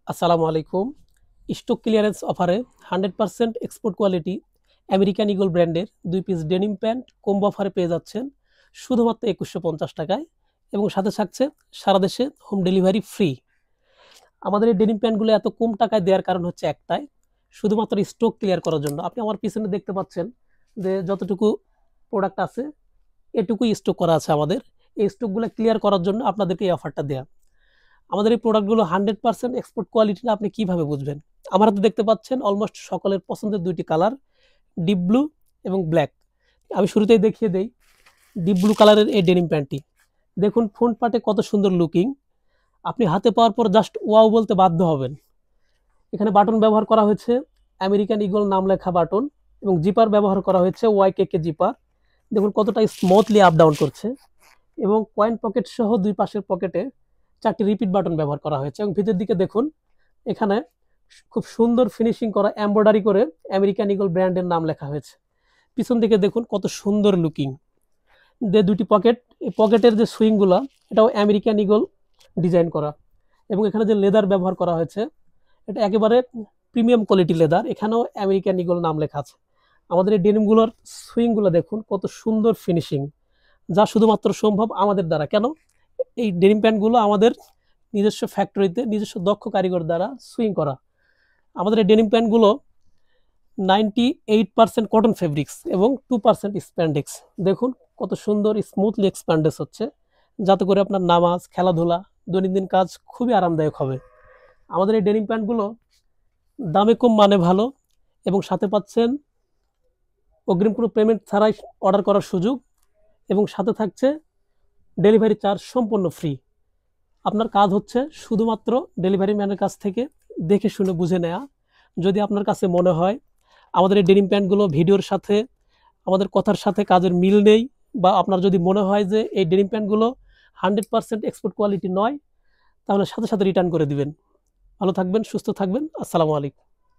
আসসালামু আলাইকুম। Stock clearance অফারে 100% এক্সপোর্ট কোয়ালিটি আমেরিকান ইগল ব্র্যান্ডের 2 পিস ডেনিম প্যান্ট কম্বো অফারে পেয়ে যাচ্ছেন শুধুমাত্র 2150 টাকায় এবং সাথে থাকছে সারা দেশে হোম ডেলিভারি ফ্রি। আমাদের এই ডেনিম প্যান্টগুলো এত কম টাকায় দেওয়ার কারণ হচ্ছে একটাই, শুধুমাত্র স্টক ক্লিয়ার করার জন্য। আপনি আমার পিছনে দেখতে পাচ্ছেন যে যতটুকু প্রোডাক্ট আছে এটুকুই স্টক করা আছে আমাদের। এই স্টকগুলো ক্লিয়ার করার জন্য আপনাদেরকে এই অফারটা দেয়া। আমাদের এই প্রোডাক্টগুলো 100% এক্সপোর্ট কোয়ালিটিটা আপনি কিভাবে বুঝবেন? আমার হাতে দেখতে পাচ্ছেন অলমোস্ট সকলের পছন্দের দুইটি কালার, ডিপ ব্লু এবং ব্ল্যাক। আমি শুরুতেই দেখিয়ে দেই ডিপ ব্লু কালারের এই ডেনিম প্যান্টটি। দেখুন ফ্রন্ট পার্টে কত সুন্দর লুকিং। আপনি হাতে পাওয়ার পর জাস্ট ওয়াও বলতে বাধ্য হবেন। এখানে বাটন ব্যবহার করা হয়েছে আমেরিকান ইগল নাম লেখা বাটন এবং জিপার ব্যবহার করা হয়েছে ওয়াইকেকে জিপার। দেখুন কতটা স্মুথলি আপ ডাউন করছে এবং কয়েন পকেট সহ দুই পাশের পকেটে 4টি রিপিট বাটন ব্যবহার করা হয়েছে এবং ভিতরের দিকে দেখুন এখানে খুব সুন্দর ফিনিশিং করা এমব্রয়ডারি করে আমেরিকান ইগল ব্র্যান্ডের নাম লেখা হয়েছে। পিছন দিকে দেখুন কত সুন্দর লুকিং। দুটি পকেট, এই পকেটের যে সুইংগুলো এটাও আমেরিকান ইগল ডিজাইন করা এবং এখানে যে লেদার ব্যবহার করা হয়েছে এটা একেবারে প্রিমিয়াম কোয়ালিটি লেদার, এখানেও আমেরিকান ইগল নাম লেখা আছে। আমাদের এই ডেনিমগুলোর সুইংগুলো দেখুন কত সুন্দর ফিনিশিং, যা শুধুমাত্র সম্ভব আমাদের দ্বারা। কেন? এই ডেনিম প্যান্টগুলো আমাদের নিজস্ব ফ্যাক্টরিতে নিজস্ব দক্ষ কারিগর দ্বারা সুইং করা। আমাদের এই ডেনিম প্যান্টগুলো 98% কটন ফেব্রিক্স এবং 2% স্প্যান্ডেক্স। দেখুন কত সুন্দর স্মুথলি এক্সপ্যান্ডেস হচ্ছে, যাতে করে আপনার নামাজ, খেলাধুলা, দৈনন্দিন কাজ খুবই আরামদায়ক হবে। আমাদের এই ডেনিম প্যান্টগুলো দামে কম মানে ভালো এবং সাথে পাচ্ছেন অগ্রিম কোনো পেমেন্ট ছাড়াই অর্ডার করার সুযোগ এবং সাথে থাকছে ডেলিভারি চার্জ সম্পূর্ণ ফ্রি। আপনার কাজ হচ্ছে শুধুমাত্র ডেলিভারি ম্যানের কাছ থেকে দেখে শুনে বুঝে নেওয়া। যদি আপনার কাছে মনে হয় আমাদের এই ডেনিম প্যান্টগুলো ভিডিওর সাথে আমাদের কথার সাথে কাজের মিল নেই, বা আপনার যদি মনে হয় যে এই ডেনিম প্যান্টগুলো 100% এক্সপোর্ট কোয়ালিটি নয়, তাহলে সাথে সাথে রিটার্ন করে দিবেন। ভালো থাকবেন, সুস্থ থাকবেন। আসসালামু আলাইকুম।